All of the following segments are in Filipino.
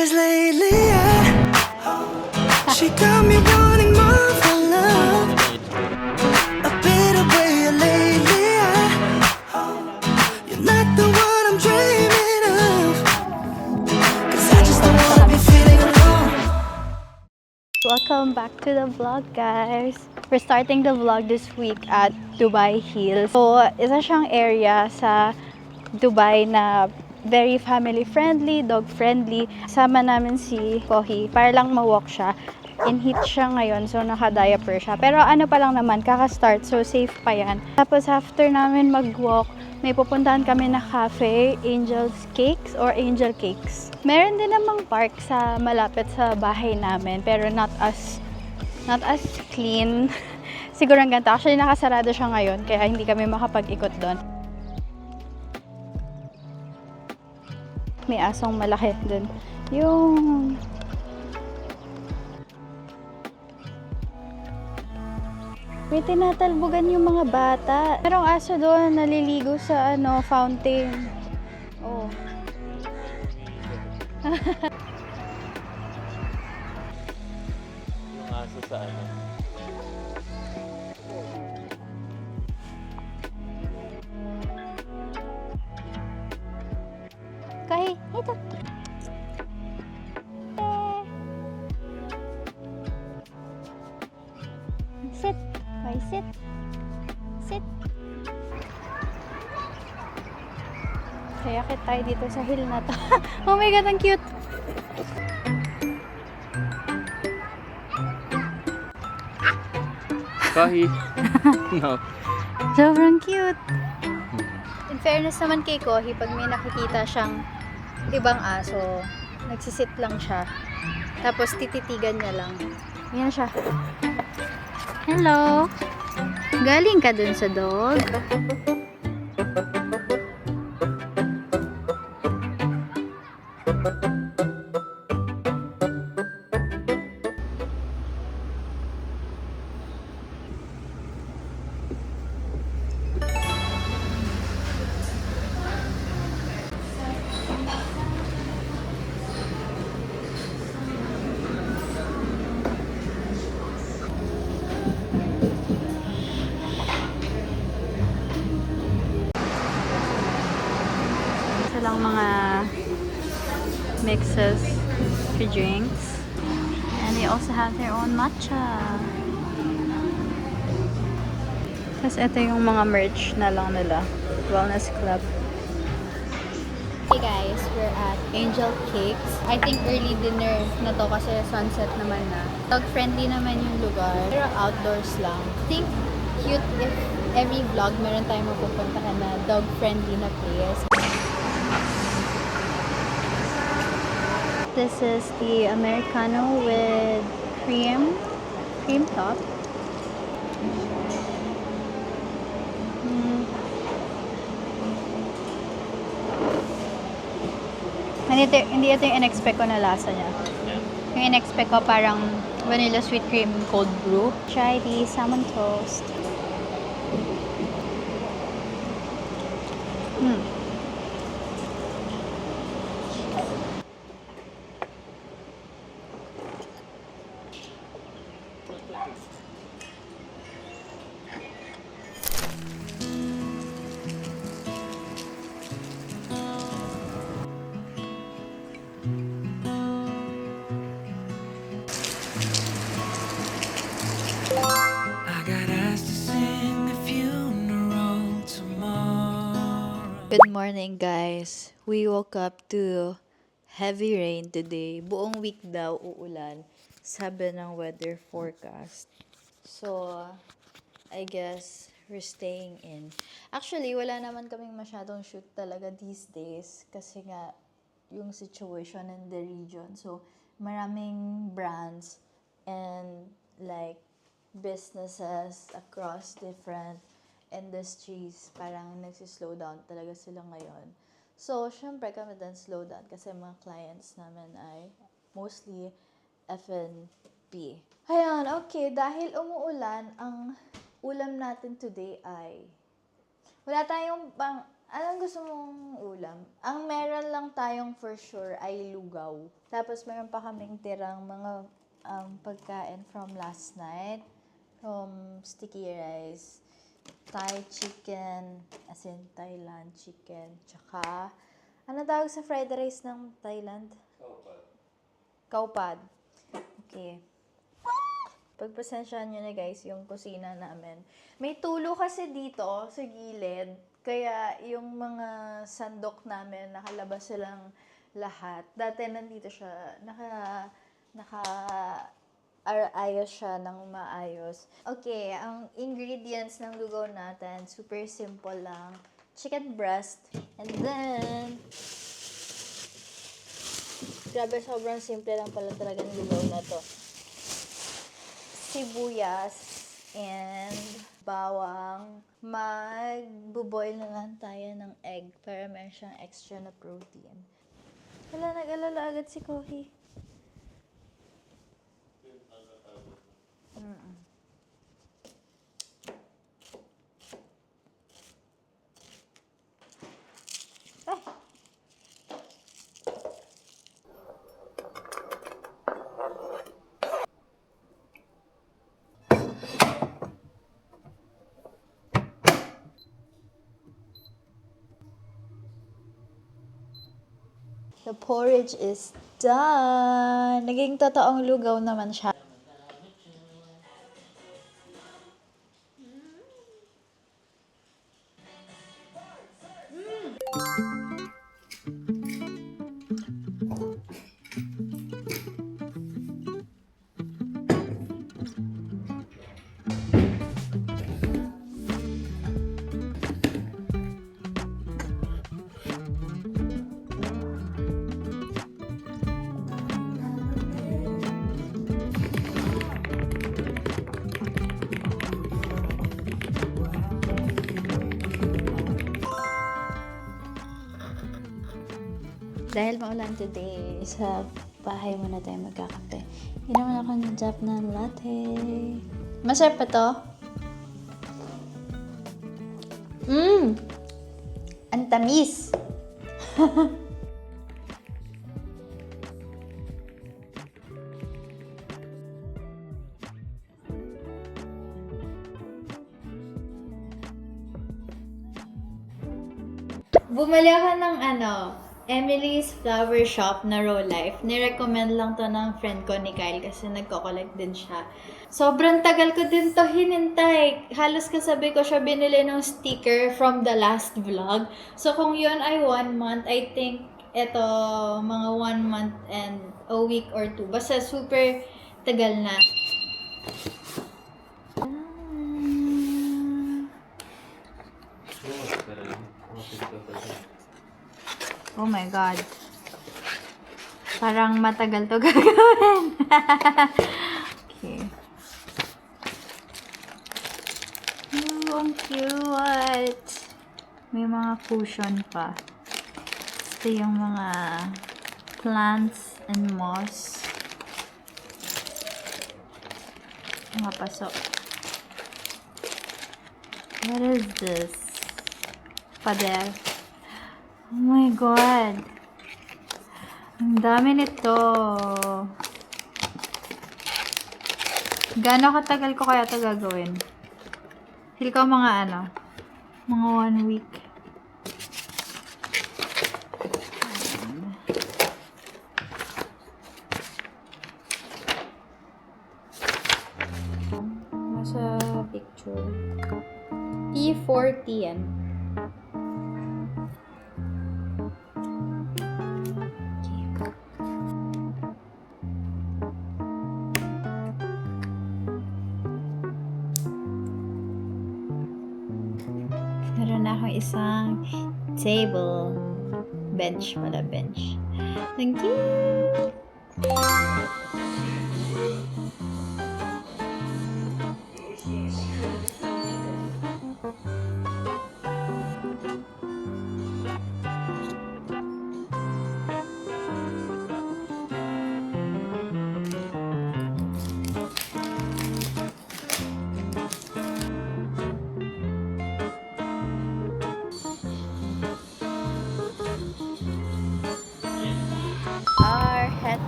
'Cause lately she got me wanting more for love. A better way lately you're not the one I'm dreaming of. 'Cause I just don't wanna be feeling alone. Welcome back to the vlog, guys. We're starting the vlog this week at Dubai Hills. So, isa siyang area sa Dubai na very family-friendly, dog-friendly. Sama namin si Kohi para lang ma-walk siya. In heat siya ngayon, so naka-diaper siya. Pero ano pa lang naman, kaka-start, so safe pa yan. Tapos after namin mag-walk, may pupuntahan kami na cafe, Angel's Cakes or Angel Cakes. Meron din namang park sa malapit sa bahay namin, pero not as clean. Siguro ang ganito. Actually, nakasarado siya ngayon, kaya hindi kami makapag-ikot doon. May asong malaki dun. Yung... May tinatalbogan yung mga bata. Merong aso doon, naliligo sa fountain. Oh. Yung aso sa ano? Kahit, ito. Sit. Why sit? Sit. Kaya kit tayo dito sa hill na to. Oh my God, ang cute. Kahi. No. Sobrang cute. In fairness naman kay Kohi, pag may nakikita siyang ibang aso, nagsisit lang siya. Tapos tititigan niya lang. Ayan siya. Hello! Galing ka dun sa dog? Lang mga mixes for drinks, and they also have their own matcha. Tapos ito yung mga merch na lang nila, Wellness Club. Hey guys, we're at Angel Cakes. I think early dinner na to kasi sunset naman na. Dog friendly naman yung lugar, pero outdoors lang. I think cute if every vlog meron tayong mapupuntahan na dog friendly na place. This is the Americano with cream top. Hindi ito yung in-expect ko na lasa niya. Yung in-expect ko parang vanilla sweet cream cold brew. Try the salmon toast. I got asked to sing the funeral tomorrow. Good morning, guys. We woke up to heavy rain today. Buong week daw uulan, sabi ng weather forecast. So, I guess we're staying in. Actually, wala naman kaming masyadong shoot talaga these days kasi nga yung situation in the region. So, maraming brands and like businesses across different industries, parang nagsislow down talaga sila ngayon. So, syempre kami din slow down kasi mga clients namin ay mostly F&B. Ayan, okay. Dahil umuulan, ang ulam natin today ay wala tayong pang Anong gusto mong ulam? Ang meron lang tayong for sure ay lugaw. Tapos meron pa kaming tirang mga pagkain from last night. From sticky rice, Thai chicken, as in Thailand chicken, tsaka, ano tawag sa fried rice ng Thailand? Kaupad. Okay. Pagpasensyahan nyo na guys, yung kusina namin. May tulo kasi dito sa gilid. Kaya yung mga sandok namin, nakalabas silang lahat. Dati nandito siya, ayos siya ng maayos. Okay, ang ingredients ng lugaw natin, super simple lang. Chicken breast. And then, grabe, sobrang simple lang pala talaga ng lugaw na to. Sibuyas and bawang. Magbo-boil na lang tayo ng egg para meron siyang extra na protein. Wala, nag-alala agad si Kohi. The porridge is done. Naging totoong lugaw naman siya. Dahil maulan today, sa bahay muna tayo magkakape. Inuman ako ng Japanese latte. Masarap pa to? Ang tamis! Bumili ako ng Emily's Flower Shop na Row Life. Nirecommend lang to ng friend ko ni Kyle kasi nagko-collect din siya. Sobrang tagal ko din to hinintay. Halos kasabi ko siya binili ng sticker from the last vlog. So kung yun ay 1 month, I think ito mga 1 month and a week or 2. Basta super tagal na. Oh my God. Parang matagal to gagawin. Okay. Oh, ang cute. May mga cushion pa. Ito yung mga plants and moss. Mga paso. What is this? Pader. Oh my God. Ang dami nito. Gaano katagal ko kaya ito gagawin? Feel ko mga mga 1 week. Nasa picture. P40 yan. Meron na akong isang table. Bench pala, bench. Thank you!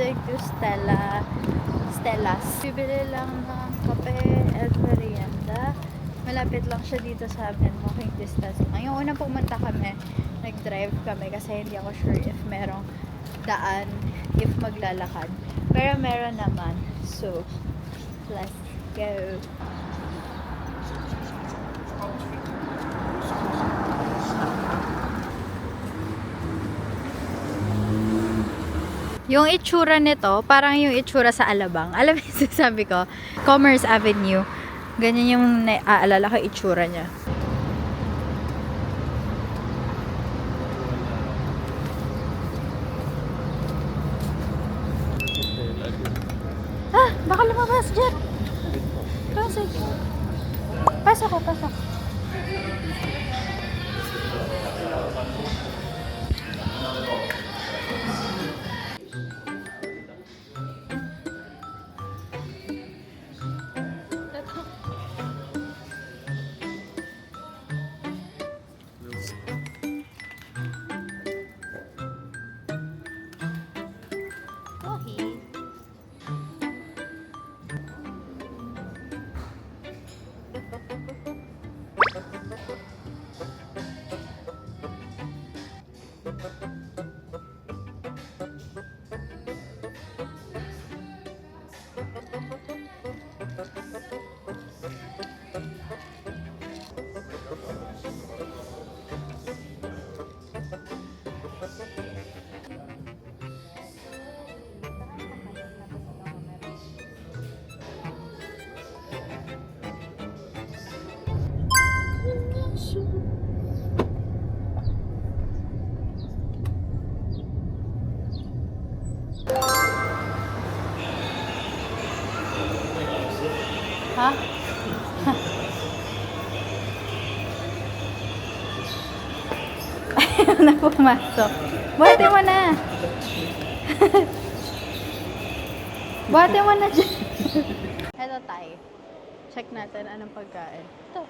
heading to Stella's. Bibili lang ng kape at merienda. Malapit lang siya dito sa amin, walking distance lang. Yung unang pumunta kami, nag-drive kami kasi hindi ako sure if merong daan, if maglalakad. Pero meron naman. So, let's go. Yung itsura nito, parang yung itsura sa Alabang. Alam mo yung sinasabi ko? Commerce Avenue. Ganyan yung naaalala ko itsura niya. Ah! Baka lumabas dyan! Pasok. Pasok ko, pasok. Coffee. Ha? Ayaw na pumasok. Buhati mo na. Buhati mo na dyan. Ito tayo. Check natin anong pagkain. Ito.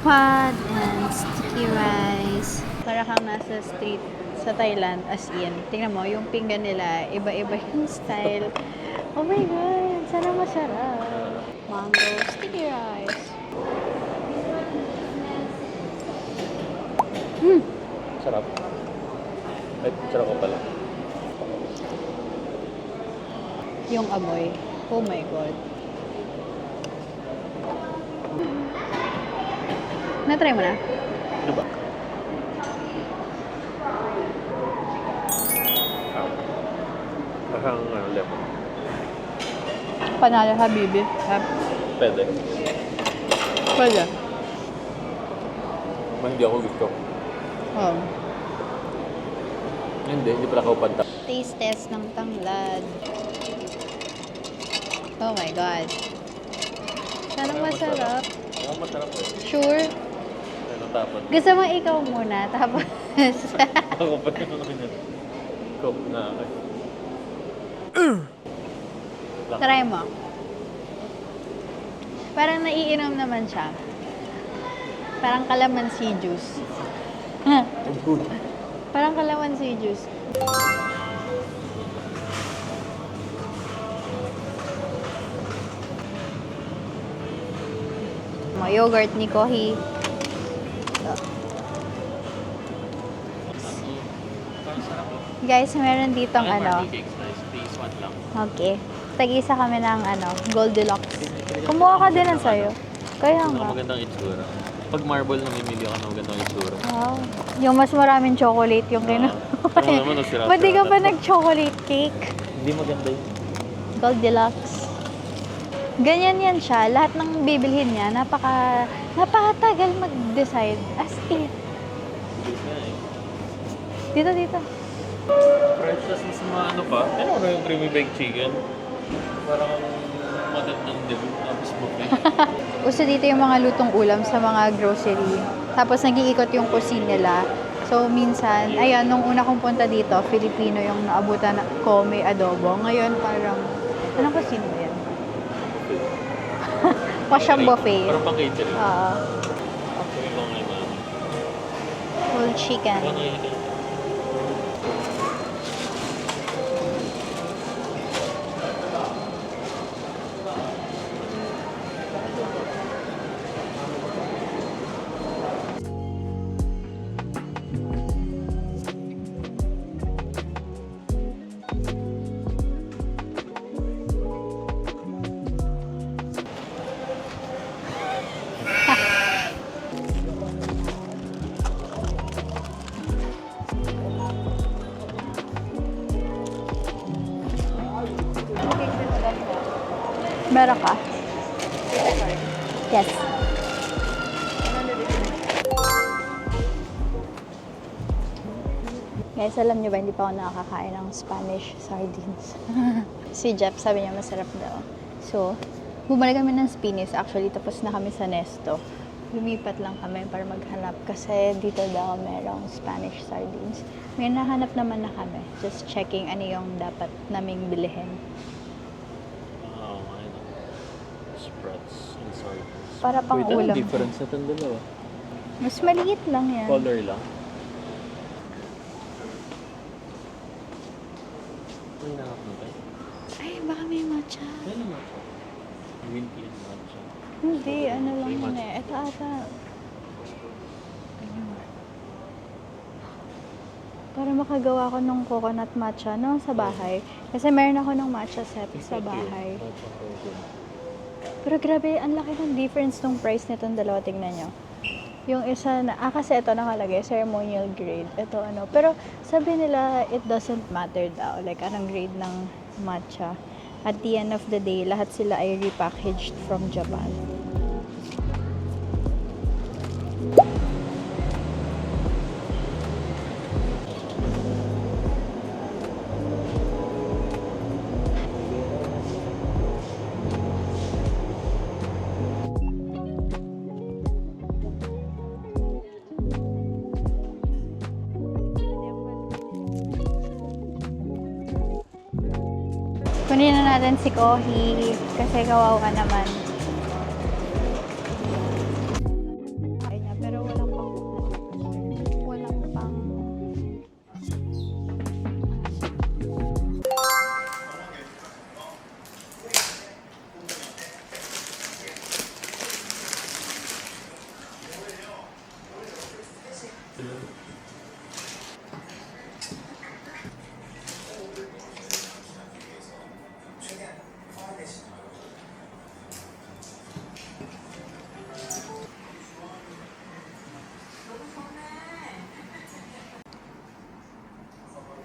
Pad and sticky rice. Para kang nasa street sa Thailand, as in. Tingnan mo, yung pinggan nila, iba-iba yung style. Oh my God, sana masarap. Mango sticky rice. Sarap. Ay, sarap ko pala. Yung amoy. Oh my God. Na-try mo na? Ano ba? Parang lemon. Panalo, habibi. Pwede. Pwede. Hindi ako gusto. Oh. Hindi pala ako panta. Taste test ng tanglad. Oh my God. Sana masarap. Parang masarap eh. Sure? Ano tapos? Gusto mo ikaw muna, tapos Ako pa rin ako ganyan. Coke na ako. try mo. Parang naiinom naman siya. Parang calamansi juice. Parang calamansi juice. Mga yogurt ni Kohi. Guys, meron ditong ano. Please, one lang. Okay. Tag-isa kami ng Goldilocks. Kumuha ka din ang sayo. Kaya nga. Magandang itsura. Pag marble, namimili ako ng magandang itsura. Wow. Yung mas maraming chocolate yung kinuha. Ano naman, nasira-sira Ba't di ka pa na. nag-chocolate cake? Hindi maganda yun. Goldilocks. Ganyan yan siya. Lahat ng bibilhin niya, napakatagal mag-decide. As in. Dito. Fresh tas mas ano pa. Ano yung creamy baked chicken? Parang magandang debut. Tapos buffet. Uso dito yung mga lutong ulam sa mga grocery. Tapos nag-iikot yung cuisine nila. So, minsan, ayan, nung una kong punta dito, Filipino yung naabutan ko, may adobo. Ngayon, parang, anong cuisine ba yan? Mukha siyang buffet. Parang pang catering. Oo. Sabi ko nga naman. Whole chicken. Ano yun? Meron ka? Yes. Guys, alam niyo ba, hindi pa ako nakakain ng Spanish sardines. Si Jeff, sabi niya masarap daw. So, bumalik kami ng Spinis. Actually, tapos na kami sa Nesto. Lumipat lang kami para maghanap kasi dito daw merong Spanish sardines. May nahanap naman na kami. Just checking ano yung dapat naming bilihin. Oo, ayun. Spreads and sardines. Para pang Wait, anong ulam. difference na itong dalawa? Mas maliit lang yan. Color lang? Ay, nakakantay. Ay, baka may matcha. Ano matcha? Green tea and matcha. Hindi, ano lang May yun matcha. eh. Ito ata. Para makagawa ko ng coconut matcha no, sa bahay. Kasi meron ako ng matcha set sa bahay. Matcha frozen. Pero grabe, ang laki ng difference ng price nitong dalawa. Tingnan nyo. Yung isa na, kasi ito nakalagay, ceremonial grade. Ito ano. Pero sabi nila, it doesn't matter daw. Like, anong grade ng matcha. At the end of the day, lahat sila ay repackaged from Japan. Kunin na natin si Kohi kasi kawawa naman. Ay niya, pero walang pang walang pang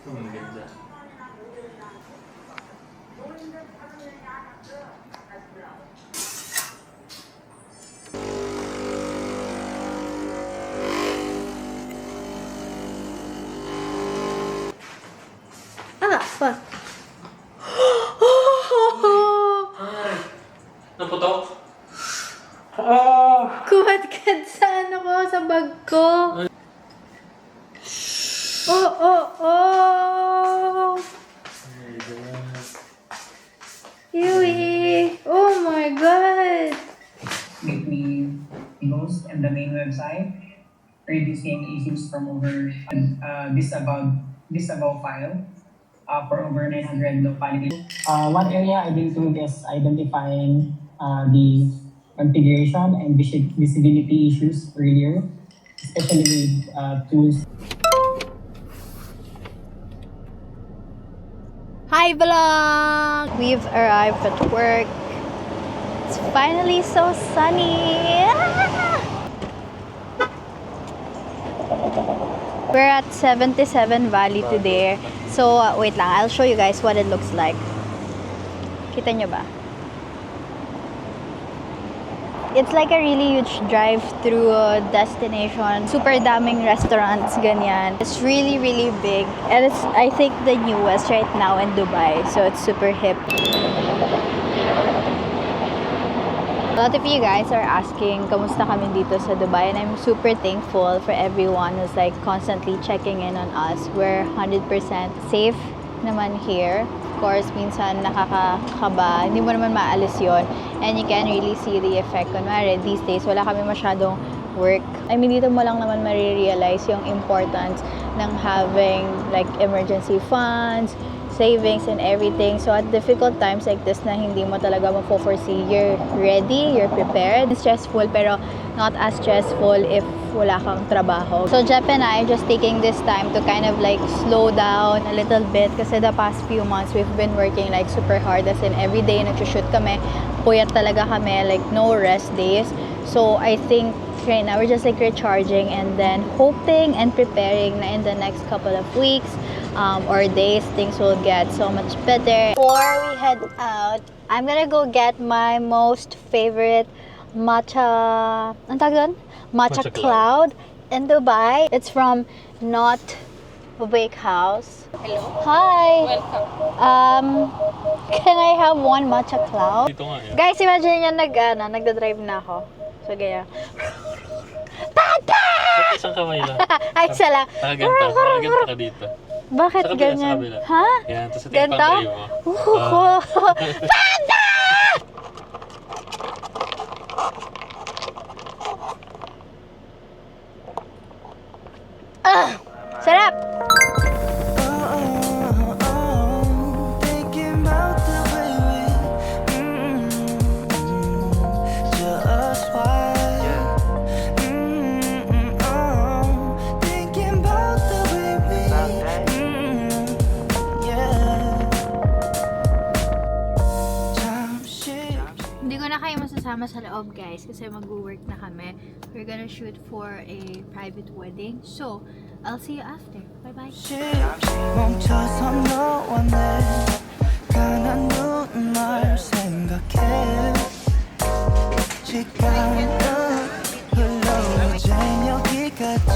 Ang ganda. fuck. Naputok? Kumat-kat sa ano ko, sa bag ko. Oh. Yui. Oh my god. Between the host and the main website, reducing issues from over disavow file for over 900 localities. One area I've been doing is identifying the configuration and visibility issues earlier, especially with tools. Hi vlog! We've arrived at work. It's finally so sunny. We're at 77 Valley today. So, wait lang. I'll show you guys what it looks like. Kita nyo ba? It's like a really huge drive-through destination. Super daming restaurants, ganyan. It's really, really big. And it's, I think, the newest right now in Dubai. So, it's super hip. A lot of you guys are asking, kamusta kami dito sa Dubai? And I'm super thankful for everyone who's like constantly checking in on us. We're 100% safe naman here. course, minsan nakakakaba. Hindi mo naman maalis yon. And you can really see the effect. Kunwari, these days, wala kami masyadong work. I mean, dito mo lang naman marirealize yung importance ng having like emergency funds, savings and everything. So at difficult times like this na hindi mo talaga mafo-foresee, you're ready, you're prepared. It's stressful pero not as stressful if wala kang trabaho. So Jep and I are just taking this time to kind of like slow down a little bit kasi the past few months we've been working like super hard, as in every day nag-shoot kami, puyat talaga kami, like no rest days. So I think right now we're just like recharging and then hoping and preparing na in the next couple of weeks or days things will get so much better. Before we head out, I'm gonna go get my most favorite matcha, ang tawag doon? Matcha Matcha Cloud in Dubai. It's from Not Bake House. Hello. Hi. Welcome. Can I have one matcha cloud? Dito nga yan. Guys, imagine niya nagda-drive na ako. So, gaya. Ba't isang kamay lang? Ay, isa lang. Nakaganta ka dito. Bakit Sa kabila, ganyan? sa kabila. Ha? Yan, tapos ito yung Ganito? pang-drive mo. Sarap! Thinking about the way we just why. Thinking about the way we yeah. Hindi ko na kayo masasama sa loob, guys, kasi mag-work na kami. We're gonna shoot for a private wedding. So, I'll see you after. Bye-bye. 멈춰서 너와 내 가난 눈을 생각해 시간은 흘러 이제 여기까지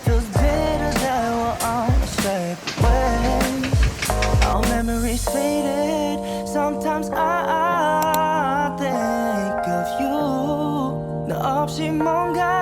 Feels better that we're on the same way Our memories faded Sometimes I think of you 너 없이 뭔가